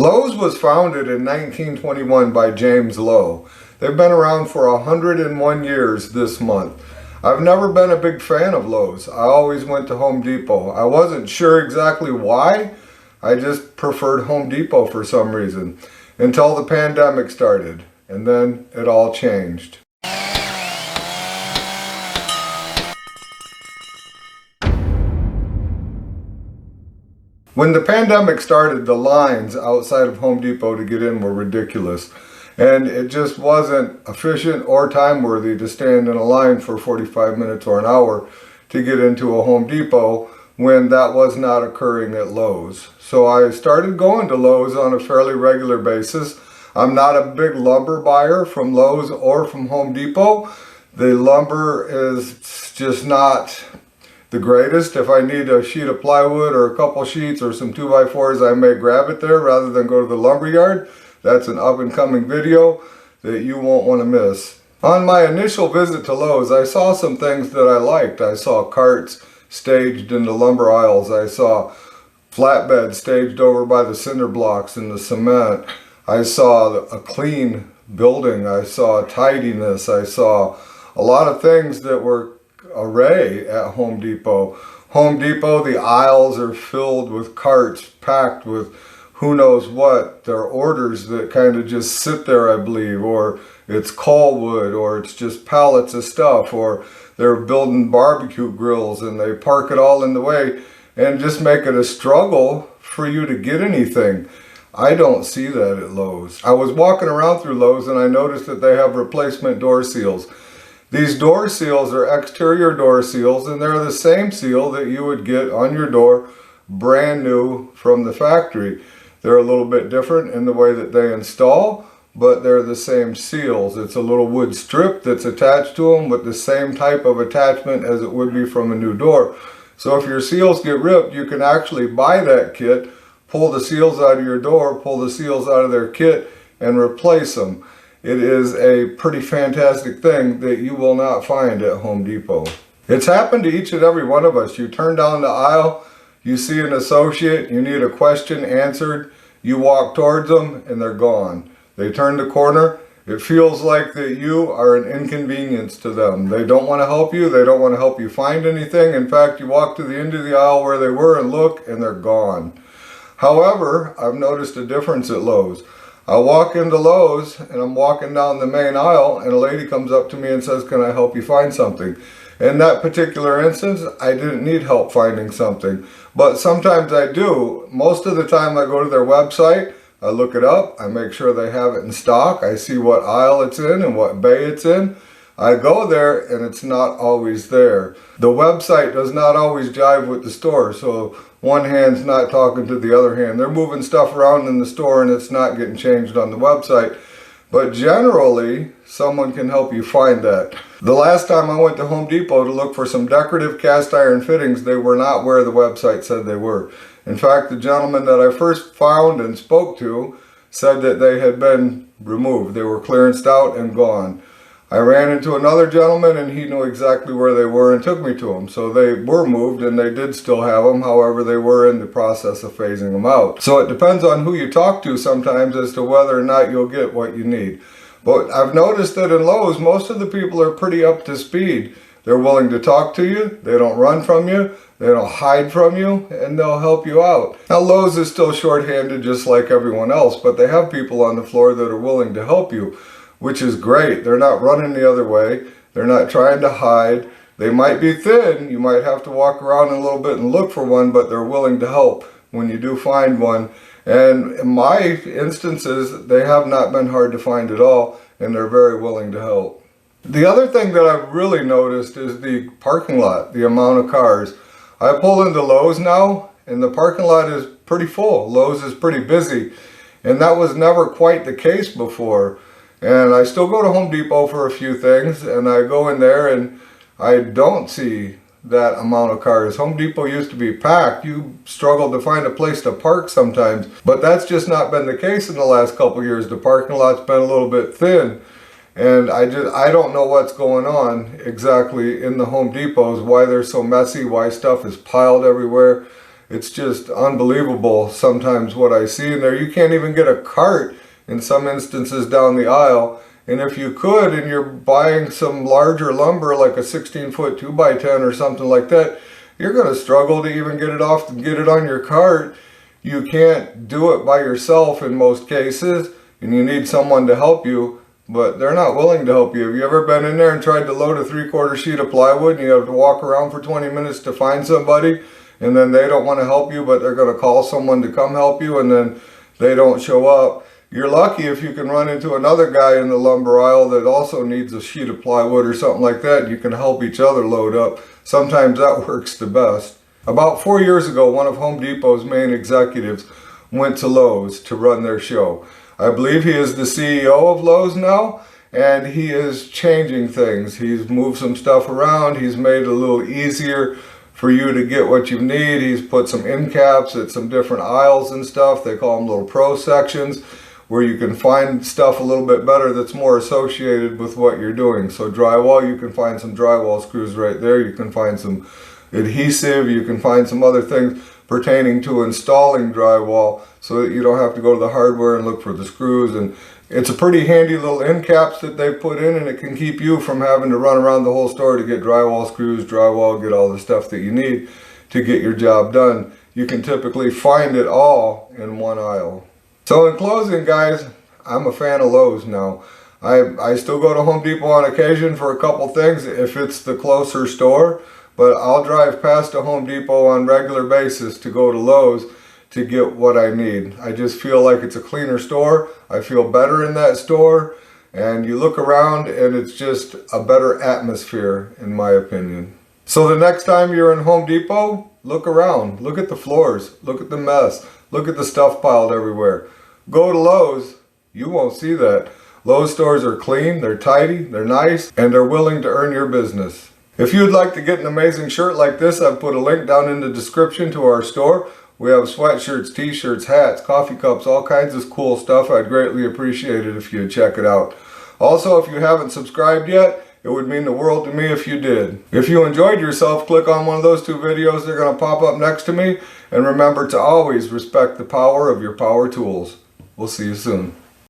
Lowe's was founded in 1921 by James Lowe. They've been around for 101 years this month. I've never been a big fan of Lowe's. I always went to Home Depot. I wasn't sure exactly why. I just preferred Home Depot for some reason until the pandemic started, and then it all changed. When the pandemic started, the lines outside of Home Depot to get in were ridiculous. And it just wasn't efficient or time-worthy to stand in a line for 45 minutes or an hour to get into a Home Depot when that was not occurring at Lowe's. So I started going to Lowe's on a fairly regular basis. I'm not a big lumber buyer from Lowe's or from Home Depot. The lumber is just not the greatest. If I need a sheet of plywood or a couple sheets or some 2x4s, I may grab it there rather than go to the lumber yard. That's an up-and-coming video that you won't want to miss. On my initial visit to Lowe's, I saw some things that I liked. I saw carts staged in the lumber aisles. I saw flatbeds staged over by the cinder blocks and the cement. I saw a clean building. I saw tidiness. I saw a lot of things that were array at Home Depot. Home Depot, the aisles are filled with carts packed with who knows what. They're orders that kind of just sit there, I believe, or it's call wood, or it's just pallets of stuff, or they're building barbecue grills and they park it all in the way and just make it a struggle for you to get anything. I don't see that at Lowe's. I was walking around through Lowe's and I noticed that they have replacement door seals. These door seals are exterior door seals, and they're the same seal that you would get on your door brand new from the factory. They're a little bit different in the way that they install, but they're the same seals. It's a little wood strip that's attached to them with the same type of attachment as it would be from a new door. So if your seals get ripped, you can actually buy that kit, pull the seals out of your door, pull the seals out of their kit, and replace them. It is a pretty fantastic thing that you will not find at Home Depot. It's happened to each and every one of us. You turn down the aisle, you see an associate, you need a question answered, you walk towards them, and they're gone. They turn the corner, it feels like that you are an inconvenience to them. They don't want to help you, they don't want to help you find anything. In fact, you walk to the end of the aisle where they were and look, and they're gone. However, I've noticed a difference at Lowe's. I walk into Lowe's and I'm walking down the main aisle and a lady comes up to me and says, "Can I help you find something?" In that particular instance, I didn't need help finding something, but sometimes I do. Most of the time I go to their website, I look it up, I make sure they have it in stock, I see what aisle it's in and what bay it's in. I go there and it's not always there. The website does not always jive with the store, so one hand's not talking to the other hand. They're moving stuff around in the store and it's not getting changed on the website. But generally, someone can help you find that. The last time I went to Home Depot to look for some decorative cast iron fittings, they were not where the website said they were. In fact, the gentleman that I first found and spoke to said that they had been removed. They were clearanced out and gone. I ran into another gentleman and he knew exactly where they were and took me to them. So they were moved and they did still have them. However, they were in the process of phasing them out. So it depends on who you talk to sometimes as to whether or not you'll get what you need. But I've noticed that in Lowe's, most of the people are pretty up to speed. They're willing to talk to you. They don't run from you. They don't hide from you, and they'll help you out. Now, Lowe's is still shorthanded just like everyone else, but they have people on the floor that are willing to help you, which is great. They're not running the other way. They're not trying to hide. They might be thin. You might have to walk around a little bit and look for one, but they're willing to help when you do find one. And in my instances, they have not been hard to find at all, and they're very willing to help. The other thing that I've really noticed is the parking lot, the amount of cars. I pull into Lowe's now, and the parking lot is pretty full. Lowe's is pretty busy, and that was never quite the case before. And I still go to Home Depot for a few things, and I go in there and I don't see that amount of cars. Home Depot used to be packed. You struggled to find a place to park sometimes, but that's just not been the case in the last couple years. The parking lot's been a little bit thin, and I don't know what's going on exactly in the Home Depots, why they're so messy, why stuff is piled everywhere. It's just unbelievable sometimes what I see in there. You can't even get a cart in some instances down the aisle. And if you could, and you're buying some larger lumber like a 16-foot 2x10 or something like that, you're going to struggle to even get it off and get it on your cart. You can't do it by yourself in most cases, and you need someone to help you, but they're not willing to help you. Have you ever been in there and tried to load a 3/4 sheet of plywood and you have to walk around for 20 minutes to find somebody, and then they don't want to help you, but they're going to call someone to come help you, and then they don't show up? You're lucky if you can run into another guy in the lumber aisle that also needs a sheet of plywood or something like that, and you can help each other load up. Sometimes that works the best. About 4 years ago, one of Home Depot's main executives went to Lowe's to run their show. I believe he is the CEO of Lowe's now, and he is changing things. He's moved some stuff around. He's made it a little easier for you to get what you need. He's put some end caps at some different aisles and stuff. They call them little pro sections, where you can find stuff a little bit better that's more associated with what you're doing. So drywall, you can find some drywall screws right there. You can find some adhesive. You can find some other things pertaining to installing drywall so that you don't have to go to the hardware and look for the screws. And it's a pretty handy little end caps that they've put in, and it can keep you from having to run around the whole store to get drywall screws, drywall, get all the stuff that you need to get your job done. You can typically find it all in one aisle. So in closing, guys, I'm a fan of Lowe's now. I still go to Home Depot on occasion for a couple things if it's the closer store, but I'll drive past a Home Depot on a regular basis to go to Lowe's to get what I need. I just feel like it's a cleaner store. I feel better in that store, and you look around and it's just a better atmosphere in my opinion. So the next time you're in Home Depot, look around. Look at the floors. Look at the mess. Look at the stuff piled everywhere. Go to Lowe's, you won't see that. Lowe's stores are clean, they're tidy, they're nice, and they're willing to earn your business. If you'd like to get an amazing shirt like this, I've put a link down in the description to our store. We have sweatshirts, t-shirts, hats, coffee cups, all kinds of cool stuff. I'd greatly appreciate it if you'd check it out. Also, if you haven't subscribed yet, it would mean the world to me if you did. If you enjoyed yourself, click on one of those two videos. They're going to pop up next to me. And remember to always respect the power of your power tools. We'll see you soon.